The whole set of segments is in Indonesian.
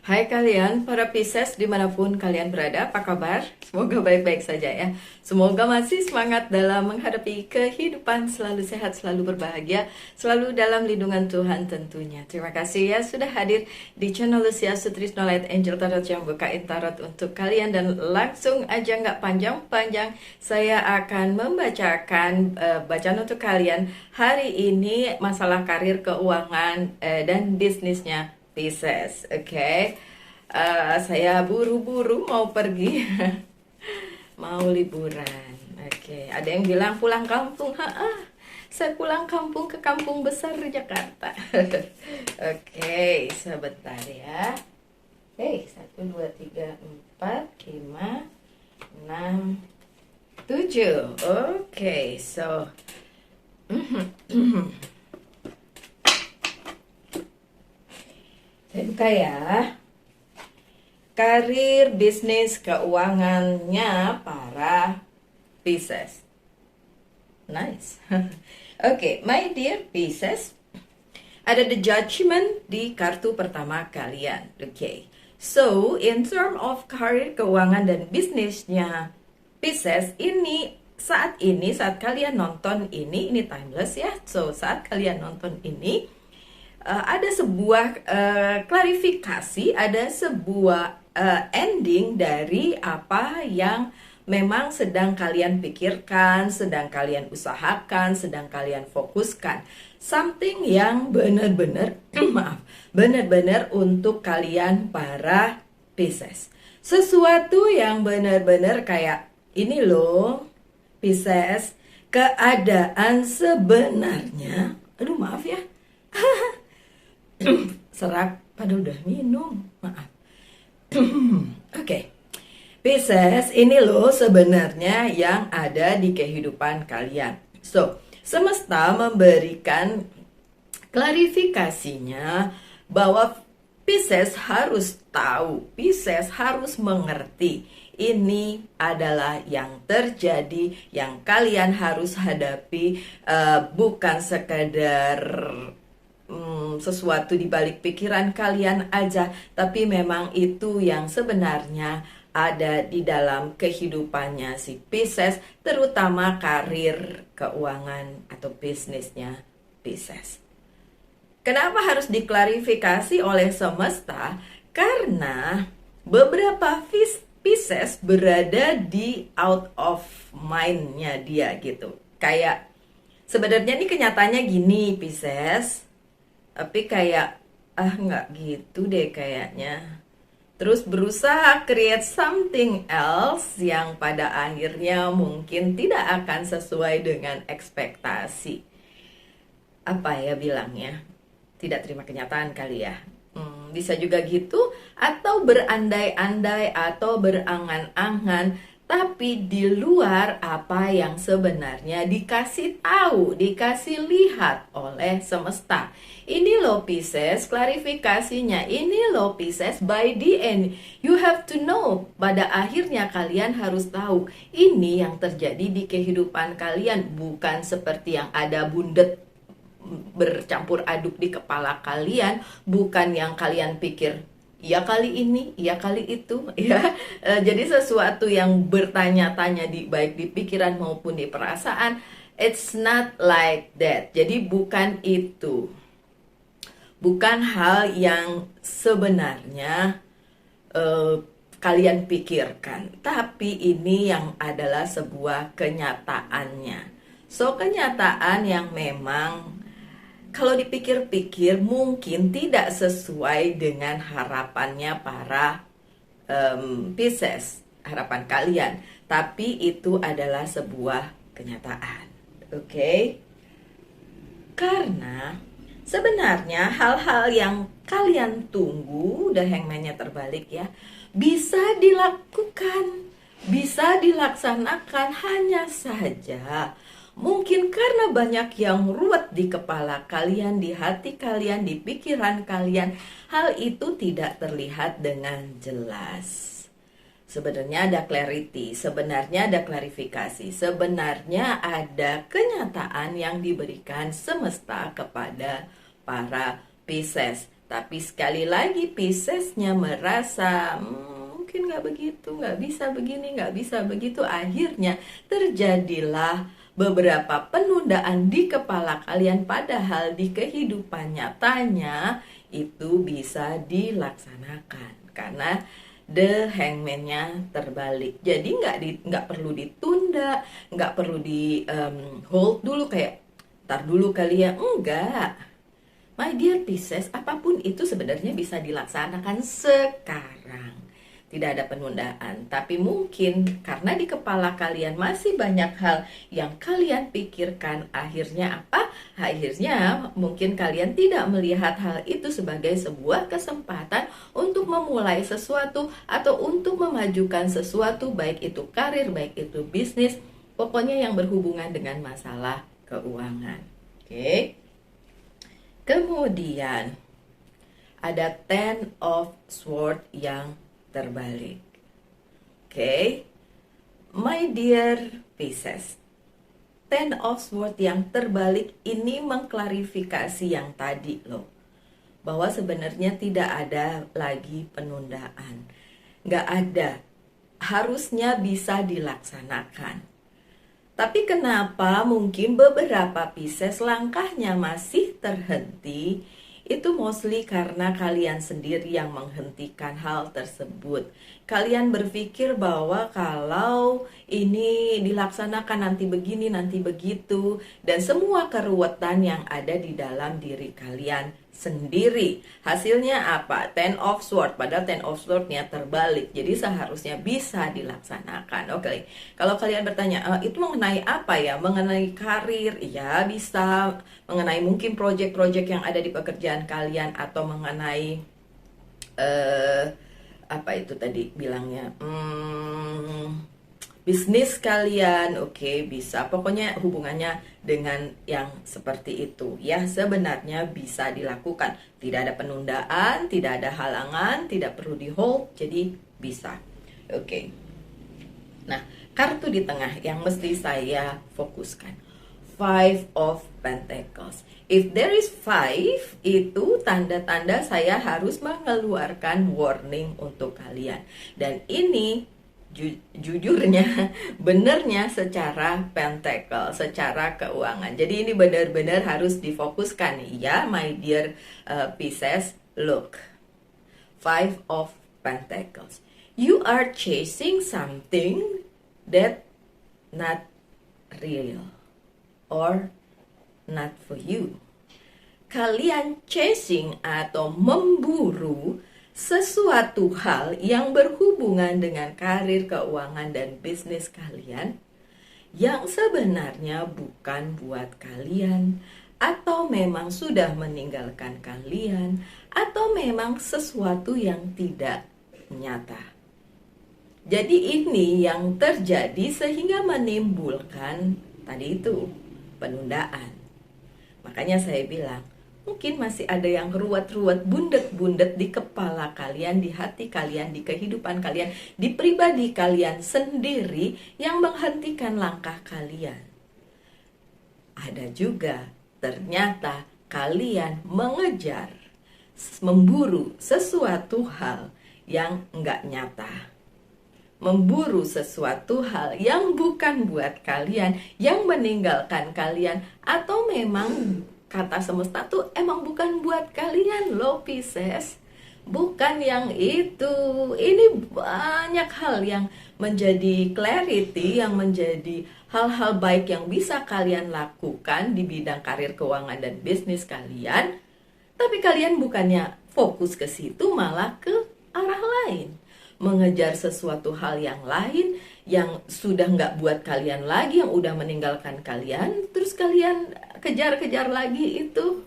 Hai kalian, para Pisces dimanapun kalian berada, apa kabar? Semoga baik-baik saja ya. Semoga masih semangat dalam menghadapi kehidupan, selalu sehat, selalu berbahagia, selalu dalam lindungan Tuhan tentunya. Terima kasih ya sudah hadir di channel Lucia Sutrisno Light Angel Tarot yang bukain tarot untuk kalian. Dan langsung aja nggak panjang-panjang, saya akan membacakan bacaan untuk kalian hari ini masalah karir, keuangan, dan bisnisnya Pisces, oke. Saya buru-buru mau pergi, mau liburan. Oke, ada yang bilang pulang kampung. Saya pulang kampung ke kampung besar Jakarta. Oke, sebentar ya. Hey, 1, 2, 3, 4, 5, 6, 7. Oke, so saya buka ya. Karir, bisnis, keuangannya para Pisces. Nice. Oke, my dear Pisces, ada the judgment di kartu pertama kalian. Oke. So, in term of karir, keuangan, dan bisnisnya Pisces, saat kalian nonton ini timeless ya. So, saat kalian nonton ini, ada sebuah klarifikasi, ada sebuah ending dari apa yang memang sedang kalian pikirkan, sedang kalian usahakan, sedang kalian fokuskan. Something yang benar-benar, benar-benar untuk kalian para Pisces. Sesuatu yang benar-benar kayak, ini loh Pisces, keadaan sebenarnya, aduh maaf ya, serak padahal udah minum, maaf. Oke. Pisces, ini loh sebenarnya yang ada di kehidupan kalian. So, semesta memberikan klarifikasinya bahwa Pisces harus tahu, Pisces harus mengerti. Ini adalah yang terjadi, yang kalian harus hadapi, bukan sekadar sesuatu di balik pikiran kalian aja, tapi memang itu yang sebenarnya ada di dalam kehidupannya si Pisces, terutama karir, keuangan, atau bisnisnya Pisces. Kenapa harus diklarifikasi oleh semesta? Karena beberapa Pisces berada di out of mind-nya dia gitu. Kayak sebenarnya ini kenyataannya gini Pisces, tapi kayak nggak gitu deh kayaknya. Terus berusaha create something else yang pada akhirnya mungkin tidak akan sesuai dengan ekspektasi. Apa ya bilangnya? Tidak terima kenyataan kali ya. Bisa juga gitu, atau berandai-andai atau berangan-angan, tapi di luar apa yang sebenarnya dikasih tahu, dikasih lihat oleh semesta. Ini loh Pisces, klarifikasinya. Ini loh Pisces, by the end you have to know. Pada akhirnya kalian harus tahu, ini yang terjadi di kehidupan kalian, bukan seperti yang ada bundet bercampur aduk di kepala kalian, bukan yang kalian pikir iya kali ini, iya kali itu, ya. Jadi sesuatu yang bertanya-tanya baik di pikiran maupun di perasaan, it's not like that. Jadi bukan itu, bukan hal yang sebenarnya kalian pikirkan, tapi ini yang adalah sebuah kenyataannya. So, kenyataan yang memang kalau dipikir-pikir mungkin tidak sesuai dengan harapannya para Pisces, harapan kalian. Tapi itu adalah sebuah kenyataan. Oke? Karena sebenarnya hal-hal yang kalian tunggu, udah hangman-nya terbalik ya, bisa dilakukan, bisa dilaksanakan, hanya saja mungkin karena banyak yang ruwet di kepala kalian, di hati kalian, di pikiran kalian, hal itu tidak terlihat dengan jelas. Sebenarnya ada clarity, sebenarnya ada klarifikasi, sebenarnya ada kenyataan yang diberikan semesta kepada para Pisces. Tapi sekali lagi Piscesnya merasa mungkin nggak begitu, nggak bisa begini, nggak bisa begitu. Akhirnya terjadilah beberapa penundaan di kepala kalian, padahal di kehidupan nyatanya itu bisa dilaksanakan karena the hangman-nya terbalik. Jadi nggak perlu ditunda, nggak perlu di hold dulu kayak tar dulu kali ya, enggak. My dear Pisces, apapun itu sebenarnya bisa dilaksanakan sekarang. Tidak ada penundaan, tapi mungkin karena di kepala kalian masih banyak hal yang kalian pikirkan, akhirnya apa? Akhirnya mungkin kalian tidak melihat hal itu sebagai sebuah kesempatan untuk memulai sesuatu atau untuk memajukan sesuatu, baik itu karir, baik itu bisnis, pokoknya yang berhubungan dengan masalah keuangan. Oke. Kemudian ada Ten of Swords yang terbalik. Oke. My dear Pisces, Ten of Swords yang terbalik ini mengklarifikasi yang tadi loh, bahwa sebenarnya tidak ada lagi penundaan. Nggak ada. Harusnya bisa dilaksanakan. Tapi kenapa mungkin beberapa Pisces langkahnya masih terhenti? Itu mostly karena kalian sendiri yang menghentikan hal tersebut. Kalian berpikir bahwa kalau ini dilaksanakan nanti begini, nanti begitu, dan semua keruwetan yang ada di dalam diri kalian sendiri. Hasilnya apa? Ten of Swords, padahal Ten of Swords-nya terbalik. Jadi seharusnya bisa dilaksanakan. Oke, kalau kalian bertanya, itu mengenai apa ya? Mengenai karir? Ya, bisa. Mengenai mungkin proyek-proyek yang ada di pekerjaan kalian, atau mengenai apa itu tadi bilangnya? Bisnis kalian, oke, bisa. Pokoknya hubungannya dengan yang seperti itu. Ya, sebenarnya bisa dilakukan. Tidak ada penundaan, tidak ada halangan, tidak perlu di hold, jadi bisa. Oke. Nah, kartu di tengah yang mesti saya fokuskan. Five of Pentacles. If there is five, itu tanda-tanda saya harus mengeluarkan warning untuk kalian. Dan ini jujurnya, benernya secara pentacle, secara keuangan. Jadi ini benar-benar harus difokuskan ya, my dear Pisces. Look, Five of Pentacles. You are chasing something that not real or not for you. Kalian chasing atau memburu sesuatu hal yang berhubungan dengan karir, keuangan, dan bisnis kalian yang sebenarnya bukan buat kalian, atau memang sudah meninggalkan kalian, atau memang sesuatu yang tidak nyata. Jadi ini yang terjadi sehingga menimbulkan tadi itu penundaan. Makanya saya bilang, mungkin masih ada yang ruwet-ruwet, bundet-bundet di kepala kalian, di hati kalian, di kehidupan kalian, di pribadi kalian sendiri yang menghentikan langkah kalian. Ada juga ternyata kalian mengejar, memburu sesuatu hal yang enggak nyata. Memburu sesuatu hal yang bukan buat kalian, yang meninggalkan kalian, atau memang kata semesta tuh emang bukan buat kalian loh Pisces. Bukan yang itu. Ini banyak hal yang menjadi clarity, yang menjadi hal-hal baik yang bisa kalian lakukan di bidang karir, keuangan, dan bisnis kalian. Tapi kalian bukannya fokus ke situ, malah ke arah lain. Mengejar sesuatu hal yang lain, yang sudah nggak buat kalian lagi, yang udah meninggalkan kalian, terus kalian kejar-kejar lagi itu.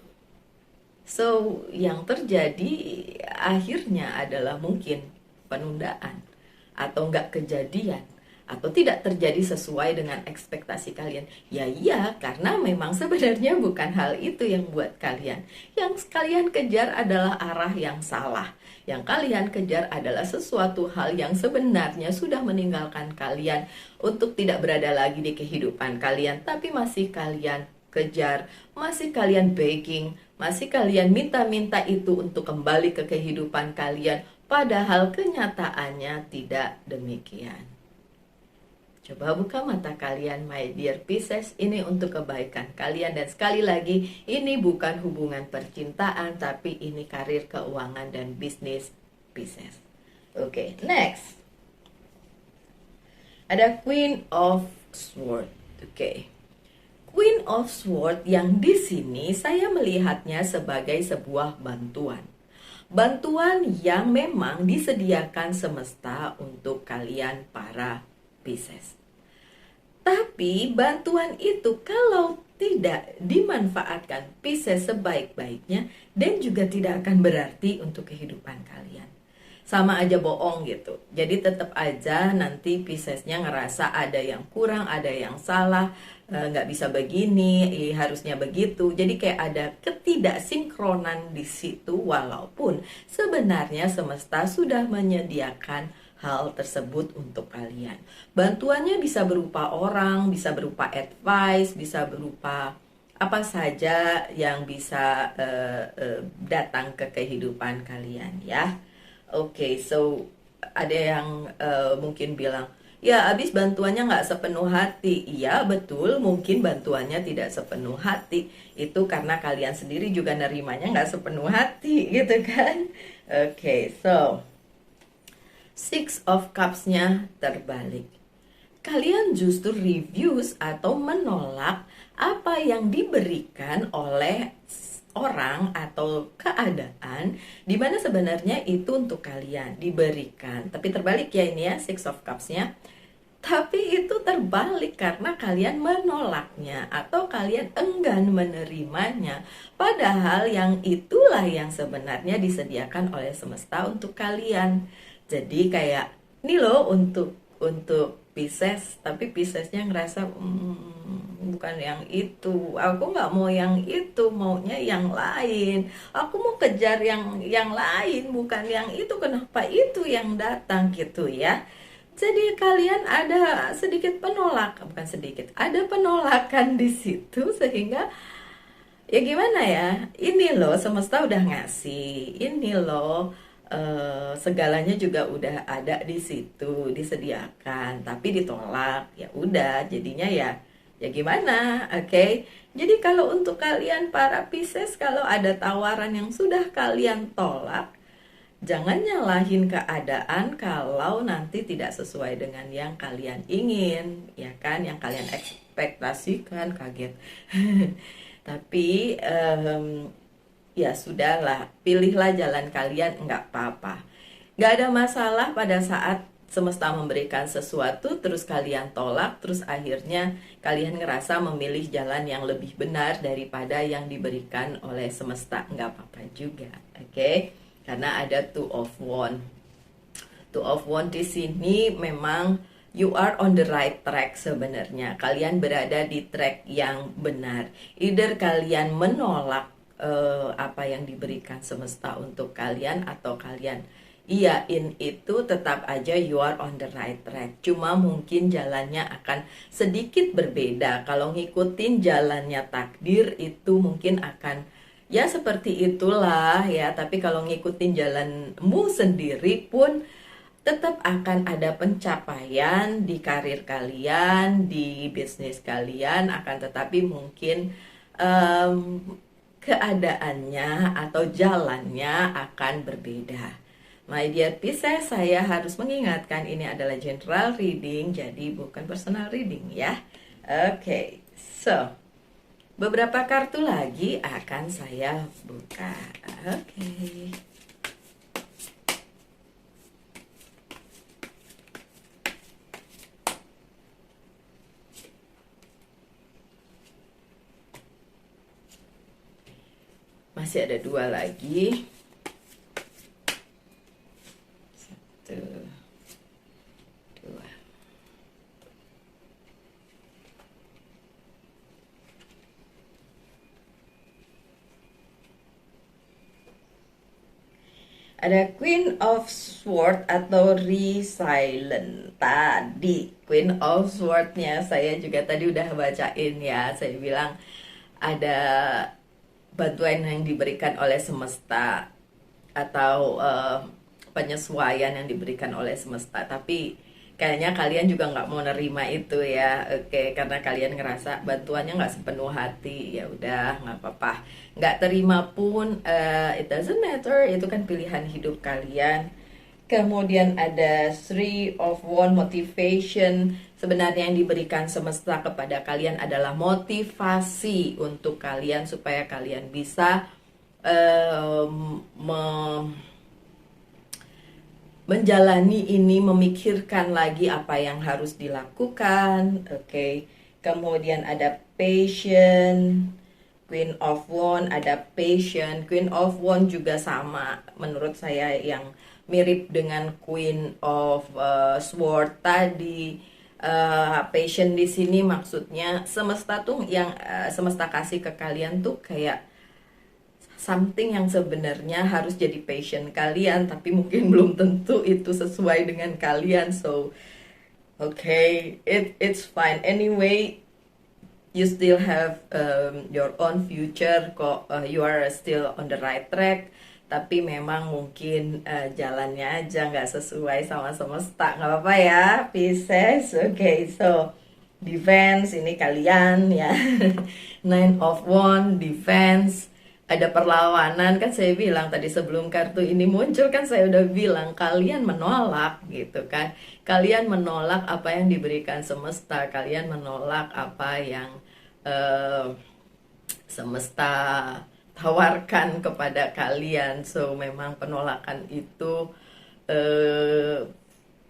So, yang terjadi akhirnya adalah mungkin penundaan, atau nggak kejadian, atau tidak terjadi sesuai dengan ekspektasi kalian. Ya iya, karena memang sebenarnya bukan hal itu yang buat kalian. Yang kalian kejar adalah arah yang salah. Yang kalian kejar adalah sesuatu hal yang sebenarnya sudah meninggalkan kalian untuk tidak berada lagi di kehidupan kalian, tapi masih kalian kejar, masih kalian begging, masih kalian minta-minta itu untuk kembali ke kehidupan kalian, padahal kenyataannya tidak demikian. Coba buka mata kalian, my dear Pisces, ini untuk kebaikan kalian. Dan sekali lagi, ini bukan hubungan percintaan, tapi ini karir, keuangan, dan bisnis Pisces. Oke, next. Ada Queen of Swords. Oke. Queen of Swords yang di sini saya melihatnya sebagai sebuah bantuan. Bantuan yang memang disediakan semesta untuk kalian para Pisces. Tapi bantuan itu kalau tidak dimanfaatkan Pisces sebaik-baiknya dan juga tidak akan berarti untuk kehidupan kalian. Sama aja bohong gitu. Jadi tetap aja nanti Piscesnya ngerasa ada yang kurang, ada yang salah, nggak bisa begini, harusnya begitu. Jadi kayak ada ketidaksinkronan di situ walaupun sebenarnya semesta sudah menyediakan hal tersebut untuk kalian. Bantuannya bisa berupa orang, bisa berupa advice, bisa berupa apa saja yang bisa datang ke kehidupan kalian ya. Oke, so ada yang mungkin bilang, ya abis bantuannya nggak sepenuh hati. Iya betul, mungkin bantuannya tidak sepenuh hati. Itu karena kalian sendiri juga nerimanya nggak sepenuh hati gitu kan. Oke, so Six of Cups-nya terbalik. Kalian justru reviews atau menolak apa yang diberikan oleh orang atau keadaan di mana sebenarnya itu untuk kalian diberikan. Tapi terbalik ya ini ya Six of Cups-nya. Tapi itu terbalik karena kalian menolaknya atau kalian enggan menerimanya. Padahal yang itulah yang sebenarnya disediakan oleh semesta untuk kalian. Jadi kayak ini loh untuk Pisces, tapi Piscesnya ngerasa bukan yang itu. Aku nggak mau yang itu, maunya yang lain. Aku mau kejar yang lain, bukan yang itu. Kenapa itu yang datang gitu ya? Jadi kalian ada sedikit penolak, bukan sedikit, ada penolakan di situ sehingga ya gimana ya? Ini loh semesta udah ngasih, ini loh segalanya juga udah ada di situ disediakan, tapi ditolak. Ya udah, jadinya ya gimana? Oke. Jadi kalau untuk kalian para Pisces, kalau ada tawaran yang sudah kalian tolak, jangan nyalahin keadaan kalau nanti tidak sesuai dengan yang kalian ingin, ya kan? Yang kalian ekspektasikan, kaget. Tapi ya sudahlah, pilihlah jalan kalian, nggak apa-apa. Nggak ada masalah pada saat semesta memberikan sesuatu, terus kalian tolak, terus akhirnya kalian ngerasa memilih jalan yang lebih benar daripada yang diberikan oleh semesta. Nggak apa-apa juga, oke? Karena ada Two of Wands. Two of Wands di sini memang you are on the right track sebenarnya. Kalian berada di track yang benar. Either kalian menolak apa yang diberikan semesta untuk kalian atau kalian iyain itu, tetap aja you are on the right track. Cuma mungkin jalannya akan sedikit berbeda. Kalau ngikutin jalannya takdir itu mungkin akan ya seperti itulah ya. Tapi kalau ngikutin jalanmu sendiri pun tetap akan ada pencapaian di karir kalian, di bisnis kalian, akan tetapi mungkin keadaannya atau jalannya akan berbeda. My dear Pisces, saya harus mengingatkan ini adalah general reading, jadi bukan personal reading ya. Oke, so beberapa kartu lagi akan saya buka. Oke. Masih ada dua lagi. Satu, dua. Ada Queen of Swords atau Resilient. Tadi Queen of Swords-nya saya juga tadi udah bacain ya. Saya bilang ada bantuan yang diberikan oleh semesta atau penyesuaian yang diberikan oleh semesta, tapi kayaknya kalian juga nggak mau nerima itu ya. Oke, karena kalian ngerasa bantuannya nggak sepenuh hati. Ya udah, nggak apa-apa, nggak terima pun, it doesn't matter, itu kan pilihan hidup kalian. Kemudian ada Three of Wands, motivation. Sebenarnya yang diberikan semesta kepada kalian adalah motivasi untuk kalian supaya kalian bisa menjalani ini, memikirkan lagi apa yang harus dilakukan. Oke. Kemudian ada passion, Queen of Wands, ada passion. Queen of Wands juga sama menurut saya, yang mirip dengan Queen of Sword tadi. Passion di sini maksudnya semesta tuh yang semesta kasih ke kalian tuh kayak something yang sebenarnya harus jadi passion kalian, tapi mungkin belum tentu itu sesuai dengan kalian. So okay, it's fine anyway. You still have your own future kok. You are still on the right track, tapi memang mungkin jalannya aja nggak sesuai sama semesta. Nggak apa-apa ya, Pisces. Okay, so defense ini kalian ya. Nine of Wands, defense. Ada perlawanan, kan saya bilang tadi sebelum kartu ini muncul, kan saya udah bilang kalian menolak gitu kan. Kalian menolak apa yang diberikan semesta, kalian menolak apa yang semesta tawarkan kepada kalian. So memang penolakan itu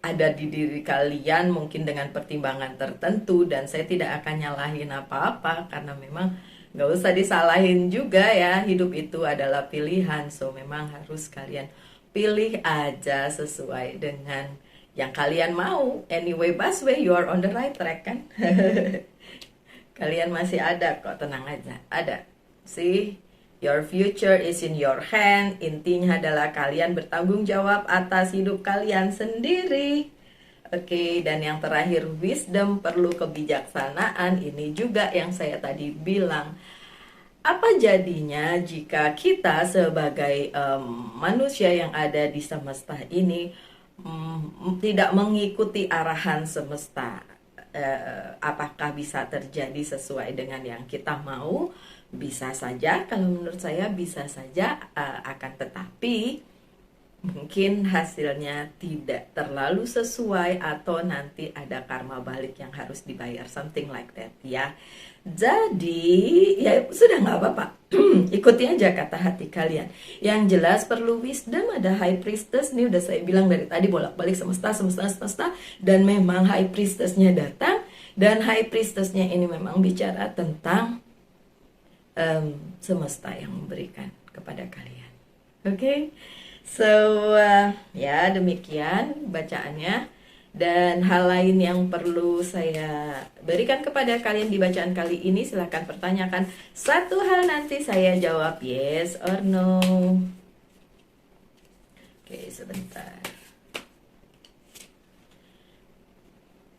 ada di diri kalian, mungkin dengan pertimbangan tertentu, dan saya tidak akan nyalahin apa-apa karena memang nggak usah disalahin juga ya, hidup itu adalah pilihan. So memang harus kalian pilih aja sesuai dengan yang kalian mau. Anyway, Busway, you are on the right track kan. Kalian masih ada kok, tenang aja, ada. See, your future is in your hand. Intinya adalah kalian bertanggung jawab atas hidup kalian sendiri. Oke, dan yang terakhir wisdom, perlu kebijaksanaan. Ini juga yang saya tadi bilang. Apa jadinya jika kita sebagai manusia yang ada di semesta ini tidak mengikuti arahan semesta? Apakah bisa terjadi sesuai dengan yang kita mau? Bisa saja, kalau menurut saya bisa saja, akan tetapi mungkin hasilnya tidak terlalu sesuai atau nanti ada karma balik yang harus dibayar, something like that ya. Jadi ya sudah, nggak apa-apa. Ikuti aja kata hati kalian. Yang jelas perlu wisdom. Ada High Priestess nih, udah saya bilang dari tadi bolak-balik semesta, dan memang High Priestessnya datang, dan High Priestessnya ini memang bicara tentang semesta yang memberikan kepada kalian. Oke? So, ya demikian bacaannya. Dan hal lain yang perlu saya berikan kepada kalian di bacaan kali ini, silahkan pertanyakan satu hal, nanti saya jawab yes or no. Oke, sebentar.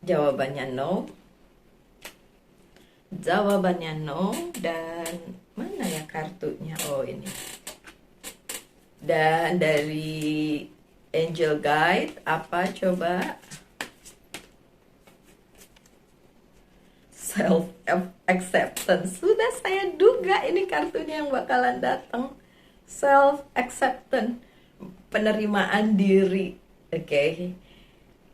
Jawabannya no. Jawabannya no. Dan mana ya kartunya? Oh, ini. Dan dari Angel Guide, apa coba? Self acceptance. Sudah saya duga ini kartunya yang bakalan datang. Self acceptance, penerimaan diri. Oke.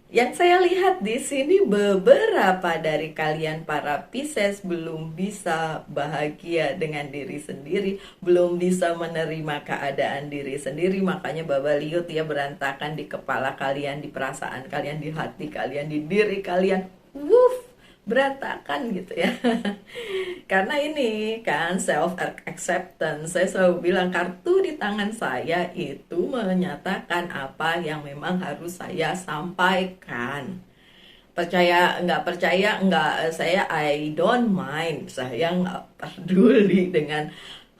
Yang saya lihat di sini, beberapa dari kalian para Pisces belum bisa bahagia dengan diri sendiri, belum bisa menerima keadaan diri sendiri. Makanya babaliut ya, berantakan di kepala kalian, di perasaan kalian, di hati kalian, di diri kalian. Wuff, berantakan gitu ya. Karena ini kan self acceptance. Saya selalu bilang kartu di tangan saya itu menyatakan apa yang memang harus saya sampaikan. Percaya nggak, saya I don't mind, saya nggak peduli dengan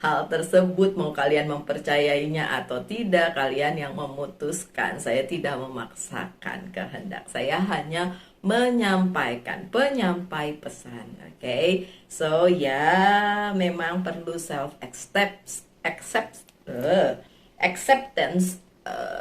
hal tersebut. Mau kalian mempercayainya atau tidak, kalian yang memutuskan. Saya tidak memaksakan kehendak, saya hanya menyampaikan, penyampai pesan. Oke. So ya, memang perlu acceptance.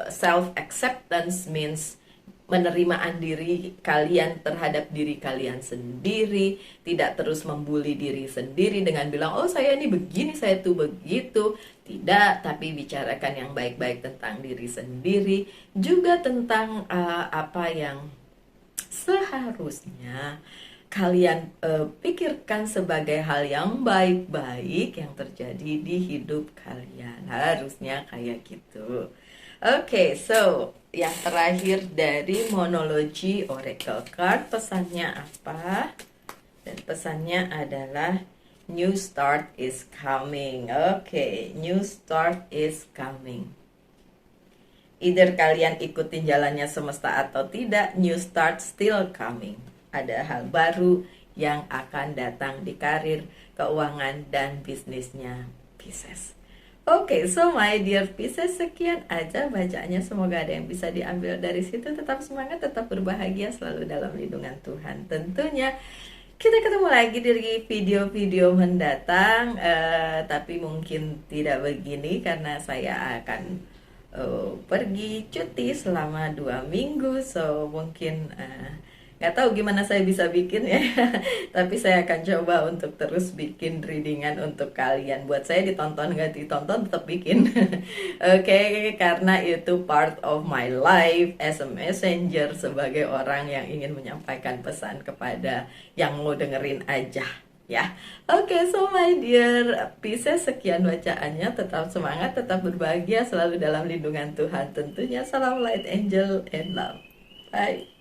Self acceptance means penerimaan diri kalian terhadap diri kalian sendiri, tidak terus membuli diri sendiri dengan bilang, oh saya ini begini, saya tuh begitu. Tidak, tapi bicarakan yang baik-baik tentang diri sendiri, juga tentang apa yang seharusnya kalian pikirkan sebagai hal yang baik-baik yang terjadi di hidup kalian. Harusnya kayak gitu. Oke, so yang terakhir dari monologi Oracle Card, pesannya apa? Dan pesannya adalah new start is coming. Oke, new start is coming. Either kalian ikutin jalannya semesta atau tidak, new start still coming. Ada hal baru yang akan datang di karir, keuangan, dan bisnisnya Pisces. Oke, so my dear Pisces, sekian aja bacaannya. Semoga ada yang bisa diambil dari situ. Tetap semangat, tetap berbahagia, selalu dalam lindungan Tuhan. Tentunya kita ketemu lagi di video-video mendatang, tapi mungkin tidak begini karena saya akan pergi cuti selama 2 minggu. So mungkin nggak tahu gimana saya bisa bikin ya. Tapi saya akan coba untuk terus bikin readingan untuk kalian. Buat saya ditonton nggak ditonton tetap bikin. Oke, karena itu part of my life as a messenger, sebagai orang yang ingin menyampaikan pesan kepada yang mau dengerin aja ya. Oke, so my dear Pisces, sekian bacaannya. Tetap semangat, tetap berbahagia, selalu dalam lindungan Tuhan tentunya. Salam light angel and love. Bye.